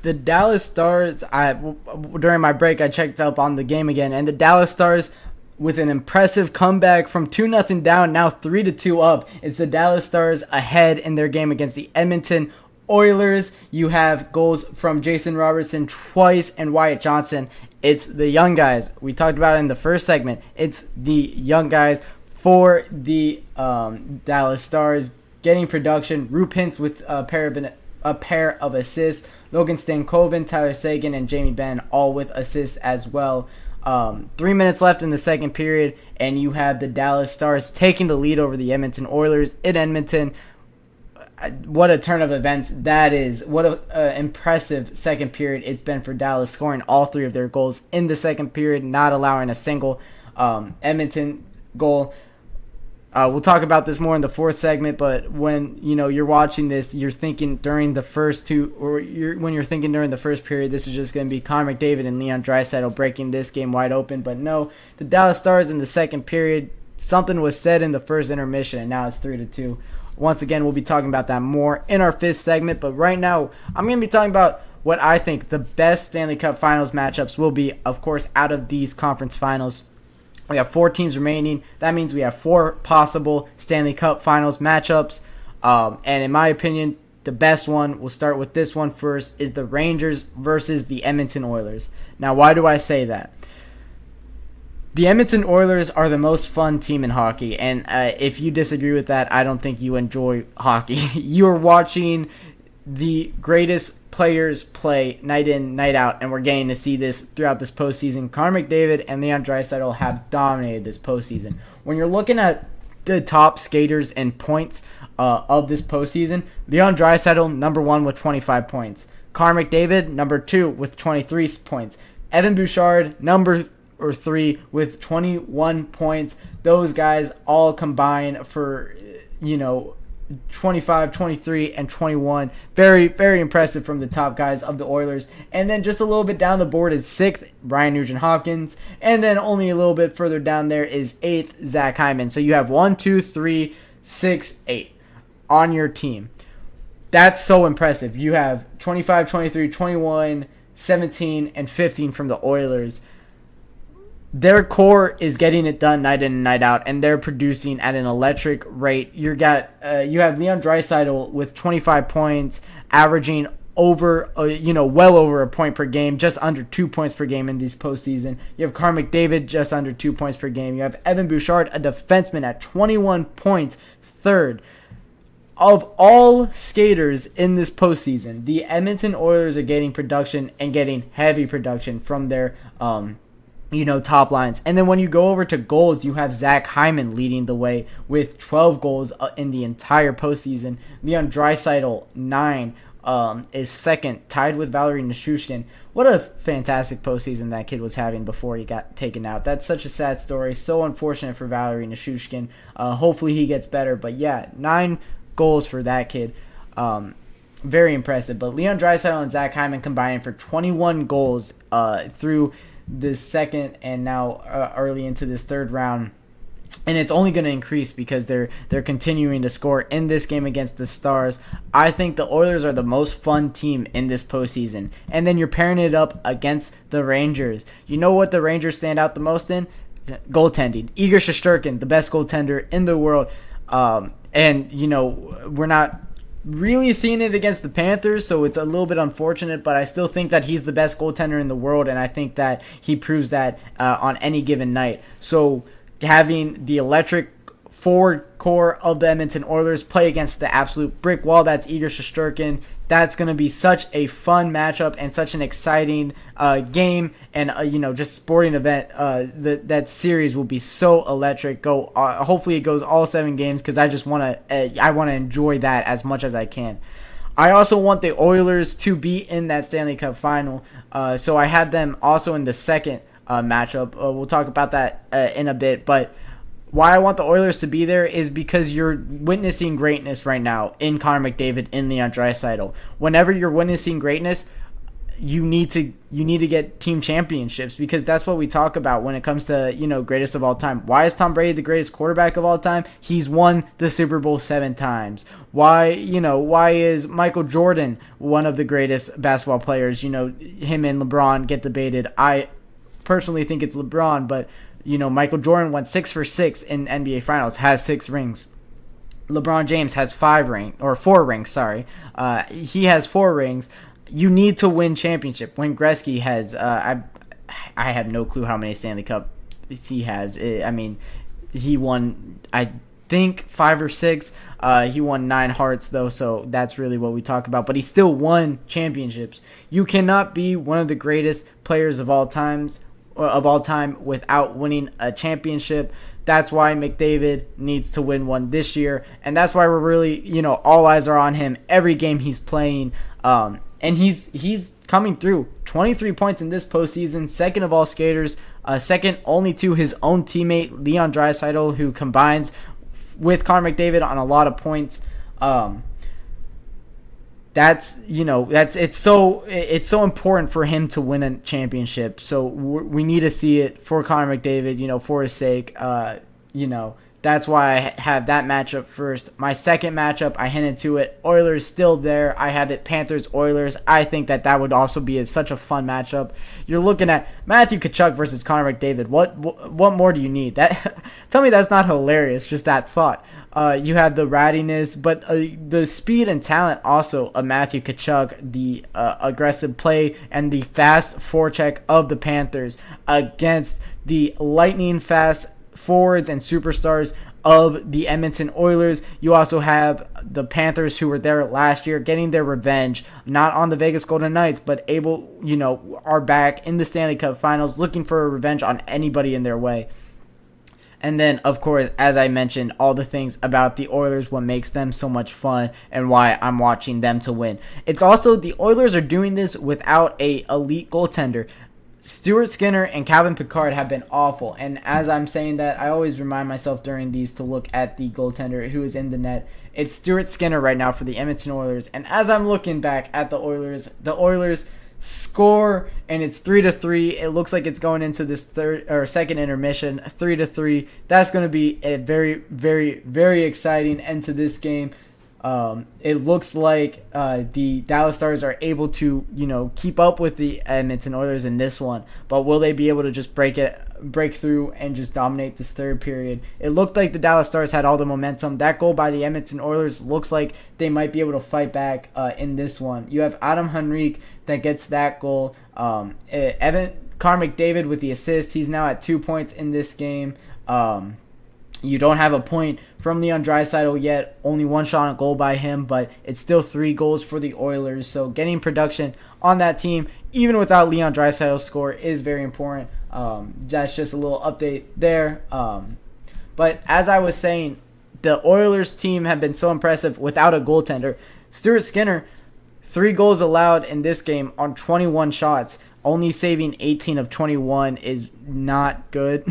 The Dallas Stars, during my break, I checked up on the game again, and the Dallas Stars, with an impressive comeback from 2-0 down, now 3-2 up. It's the Dallas Stars ahead in their game against the Edmonton Oilers. You have goals from Jason Robertson twice and Wyatt Johnston. It's the young guys. We talked about it in the first segment. It's the young guys for the Dallas Stars getting production. Rube Hintz with a pair of assists. Logan Stankoven, Tyler Seguin, and Jamie Benn all with assists as well. 3 minutes left in the second period, and you have the Dallas Stars taking the lead over the Edmonton Oilers in Edmonton. What a turn of events that is. What an impressive second period it's been for Dallas, scoring all three of their goals in the second period, not allowing a single Edmonton goal. We'll talk about this more in the fourth segment, but when you're watching this, you're thinking during the first two, or when you're thinking during the first period, this is just going to be Connor McDavid and Leon Draisaitl breaking this game wide open. But no, the Dallas Stars in the second period, something was said in the first intermission, and now it's 3-2. Once again, we'll be talking about that more in our fifth segment, but right now, I'm going to be talking about what I think the best Stanley Cup Finals matchups will be, of course, out of these conference finals. We have 4 teams remaining. That means we have 4 possible Stanley Cup Finals matchups. And in my opinion, the best one, we'll start with this one first, is the Rangers versus the Edmonton Oilers. Now, why do I say that? The Edmonton Oilers are the most fun team in hockey. And if you disagree with that, I don't think you enjoy hockey. You are watching the greatest players play night in, night out, and we're getting to see this throughout this postseason. Connor McDavid and Leon Draisaitl have dominated this postseason. When you're looking at the top skaters and points of this postseason, Leon Draisaitl, number 1 with 25 points. Connor McDavid, number 2 with 23 points. Evan Bouchard, number 3 with 21 points. Those guys all combine for, 25, 23, and 21. Very, very impressive from the top guys of the Oilers. And then just a little bit down the board is 6th, Brian Nugent-Hopkins. And then only a little bit further down there is 8th, Zach Hyman. So you have 1, 2, 3, 6, 8 on your team. That's so impressive. You have 25, 23, 21, 17, and 15 from the Oilers. Their core is getting it done night in and night out, and they're producing at an electric rate. You have Leon Draisaitl with 25 points, averaging over, well over a point per game, just under 2 points per game in this postseason. You have Connor McDavid just under 2 points per game. You have Evan Bouchard, a defenseman, at 21 points, third. Of all skaters in this postseason, the Edmonton Oilers are getting production and getting heavy production from their top lines. And then when you go over to goals, you have Zach Hyman leading the way with 12 goals in the entire postseason. Leon Draisaitl, 9, is second, tied with Valeri Nichushkin. What a fantastic postseason that kid was having before he got taken out. That's such a sad story. So unfortunate for Valeri Nichushkin. Hopefully he gets better. But yeah, 9 goals for that kid. Very impressive. But Leon Draisaitl and Zach Hyman combining for 21 goals through this second and now early into this third round, and it's only going to increase because they're continuing to score in this game against the Stars. I think the Oilers are the most fun team in this postseason, and then you're pairing it up against the Rangers. You know what the Rangers stand out the most in? Goaltending. Igor Shesterkin, the best goaltender in the world, and we're not really seeing it against the Panthers, so it's a little bit unfortunate, but I still think that he's the best goaltender in the world, and I think that he proves that on any given night. So having the electric forward core of the Edmonton Oilers play against the absolute brick wall that's Igor Shesterkin, that's going to be such a fun matchup and such an exciting game, and just sporting event. That series will be so electric. Hopefully it goes all 7 games, because I want to enjoy that as much as I can. I also want the Oilers to be in that Stanley Cup final, so I had them also in the second matchup. We'll talk about that in a bit, but why I want the Oilers to be there is because you're witnessing greatness right now in Connor McDavid, in Leon Draisaitl. Whenever you're witnessing greatness, you need to get team championships, because that's what we talk about when it comes to, greatest of all time. Why is Tom Brady the greatest quarterback of all time? He's won the Super Bowl 7 times. Why is Michael Jordan one of the greatest basketball players? Him and LeBron get debated. I personally think it's LeBron, but Michael Jordan went 6 for 6 in NBA Finals, has 6 rings. LeBron James has 4 rings. Sorry, he has 4 rings. You need to win championship. Wayne Gretzky has, I have no clue how many Stanley Cup he has. He won, I think, 5 or 6. He won 9 Hearts though, so that's really what we talk about. But he still won championships. You cannot be one of the greatest players of all time without winning a championship. That's why McDavid needs to win one this year, and that's why we're really, all eyes are on him every game he's playing. And he's coming through. 23 points in this postseason, second of all skaters, second only to his own teammate Leon Draisaitl, who combines with Connor McDavid on a lot of points. It's so important for him to win a championship. So we need to see it for Connor McDavid, for his sake. That's why I have that matchup first. My second matchup, I hinted to it. Oilers still there. I have it Panthers-Oilers. I think that would also be such a fun matchup. You're looking at Matthew Tkachuk versus Connor McDavid. What more do you need? Tell me that's not hilarious, just that thought. You have the rattiness, but the speed and talent also of Matthew Tkachuk, the aggressive play, and the fast forecheck of the Panthers against the lightning fast forwards and superstars of the Edmonton Oilers. You also have the Panthers, who were there last year, getting their revenge, not on the Vegas Golden Knights, but are back in the Stanley Cup Finals, looking for a revenge on anybody in their way. And then, of course, as I mentioned, all the things about the Oilers, what makes them so much fun, and why I'm watching them to win. It's also the Oilers are doing this without a elite goaltender. Stuart Skinner and Calvin Pickard have been awful, and as I'm saying that, I always remind myself during these to look at the goaltender who is in the net. It's Stuart Skinner right now for the Edmonton Oilers, and as I'm looking back at the Oilers score, and it's 3-3. It looks like it's going into this second intermission, 3-3. That's going to be a very, very, very exciting end to this game. It looks like the Dallas Stars are able to, keep up with the Edmonton Oilers in this one, but will they be able to just break through and just dominate this third period? It looked like the Dallas Stars had all the momentum. That goal by the Edmonton Oilers looks like they might be able to fight back in this one. You have Adam Henrique that gets that goal. Connor McDavid with the assist. He's now at 2 points in this game. You don't have a point from Leon Draisaitl yet. Only one shot on goal by him, but it's still 3 goals for the Oilers. So getting production on that team, even without Leon Draisaitl's score, is very important. That's just a little update there. But as I was saying, the Oilers team have been so impressive without a goaltender. Stuart Skinner, 3 goals allowed in this game on 21 shots. Only saving 18 of 21 is not good.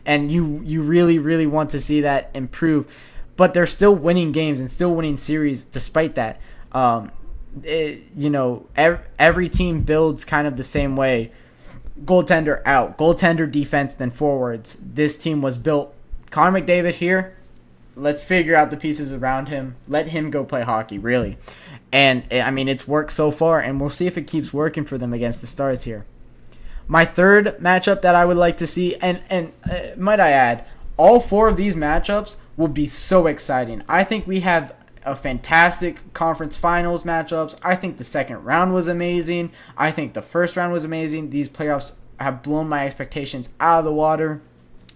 And you really, really want to see that improve. But they're still winning games and still winning series despite that. Every team builds kind of the same way. Goaltender out. Goaltender defense, then forwards. This team was built. Connor McDavid here. Let's figure out the pieces around him. Let him go play hockey, really. And, it's worked so far, and we'll see if it keeps working for them against the Stars here. My third matchup that I would like to see, and might I add, all 4 of these matchups will be so exciting. I think we have a fantastic conference finals matchups. I think the second round was amazing. I think the first round was amazing. These playoffs have blown my expectations out of the water.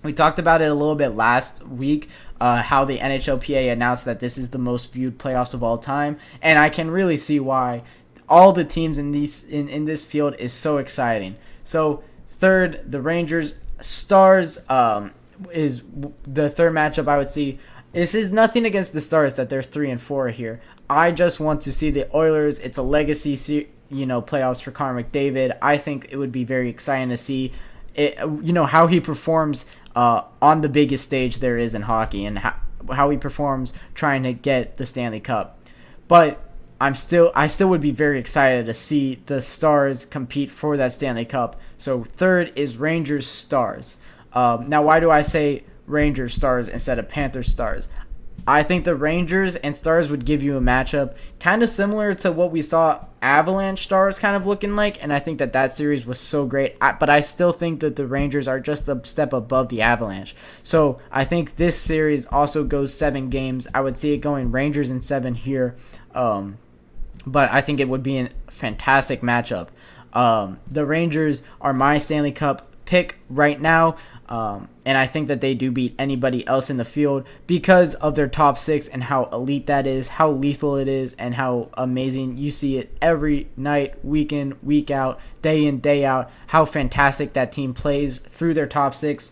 We talked about it a little bit last week, how the NHLPA announced that this is the most viewed playoffs of all time, and I can really see why. All the teams in this field is so exciting. So third, the Rangers Stars is the third matchup I would see. This is nothing against the Stars that they're 3-4 here. I just want to see the Oilers. It's a legacy, playoffs for Connor McDavid. I think it would be very exciting to see it, how he performs on the biggest stage there is in hockey, and how he performs trying to get the Stanley Cup. But I still would be very excited to see the Stars compete for that Stanley Cup. So third is Rangers Stars. Now, why do I say Rangers Stars instead of Panthers Stars? I think the Rangers and Stars would give you a matchup kind of similar to what we saw Avalanche Stars kind of looking like, and I think that series was so great. But I still think that the Rangers are just a step above the Avalanche. So I think this series also goes 7 games. I would see it going Rangers in 7 here, but I think it would be a fantastic matchup. The Rangers are my Stanley Cup pick right now. And I think that they do beat anybody else in the field because of their top 6 and how elite that is, how lethal it is, and how amazing you see it every night, week in, week out, day in, day out, how fantastic that team plays through their top 6,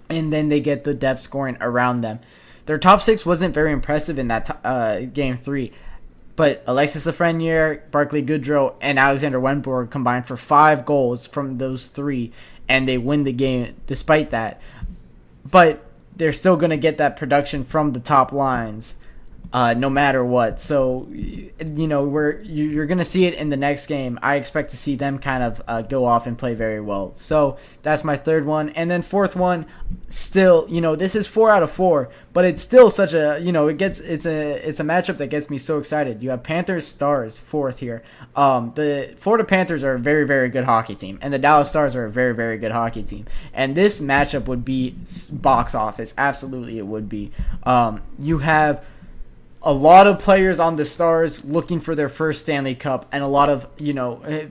and then they get the depth scoring around them. Their top 6 wasn't very impressive in that Game 3, but Alexis Lafreniere, Barclay Goodrow, and Alexander Wenborg combined for 5 goals from those 3, and they win the game despite that. But they're still going to get that production from the top lines no matter what. So, you're going to see it in the next game. I expect to see them kind of go off and play very well. So that's my third one. And then fourth one, still, this is 4 out of 4, but it's still such a, it's a matchup that gets me so excited. You have Panthers Stars fourth here. The Florida Panthers are a very, very good hockey team, and the Dallas Stars are a very, very good hockey team. And this matchup would be box office. Absolutely, it would be. You have a lot of players on the Stars looking for their first Stanley Cup, and a lot of,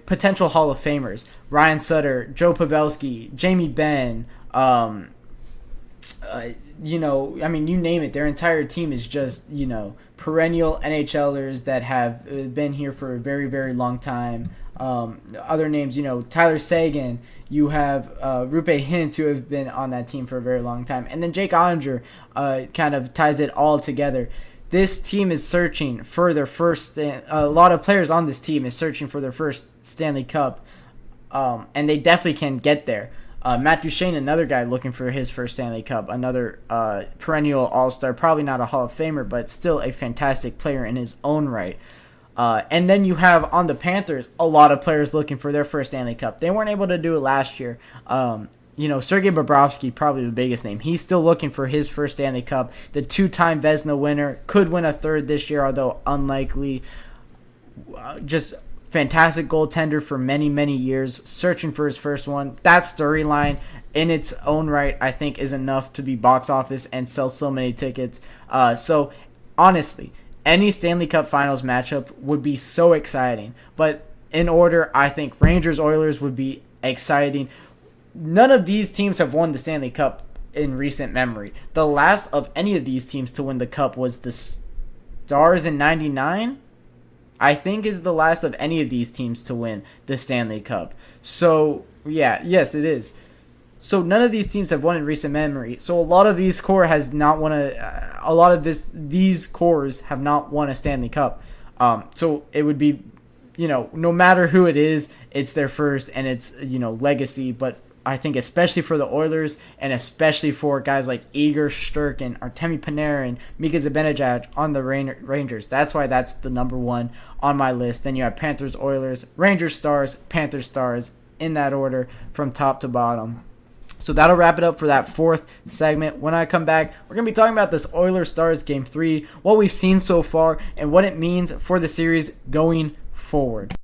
potential Hall of Famers. Ryan Sutter, Joe Pavelski, Jamie Benn, you name it. Their entire team is just, perennial NHLers that have been here for a very, very long time. Other names, Tyler Seguin. You have Rupe Hintz, who have been on that team for a very long time. And then Jake Ottinger kind of ties it all together. This team is searching for their first. A lot of players on this team is searching for their first Stanley Cup, and they definitely can get there. Matt Duchene, another guy looking for his first Stanley Cup, another perennial All-Star, probably not a Hall of Famer, but still a fantastic player in his own right. And then you have on the Panthers a lot of players looking for their first Stanley Cup. They weren't able to do it last year. Sergei Bobrovsky, probably the biggest name. He's still looking for his first Stanley Cup. The 2-time Vezina winner, could win a third this year, although unlikely. Just fantastic goaltender for many, many years, searching for his first one. That storyline in its own right, I think, is enough to be box office and sell so many tickets. So, honestly, any Stanley Cup Finals matchup would be so exciting. But in order, I think Rangers-Oilers would be exciting. None of these teams have won the Stanley Cup in recent memory. The last of any of these teams to win the Cup was the Stars in 99, I think, is the last of any of these teams to win the Stanley Cup. So, yes, it is. So none of these teams have won in recent memory. So a lot of these core has not won these cores have not won a Stanley Cup. So it would be, no matter who it is, it's their first and it's, legacy. But I think especially for the Oilers and especially for guys like Igor Shesterkin, Artemi Panarin, Mika Zibanejad on the Rangers. That's why that's the number one on my list. Then you have Panthers, Oilers, Rangers, Stars, Panthers, Stars in that order from top to bottom. So that'll wrap it up for that fourth segment. When I come back, we're going to be talking about this Oilers Stars Game 3, what we've seen so far, and what it means for the series going forward.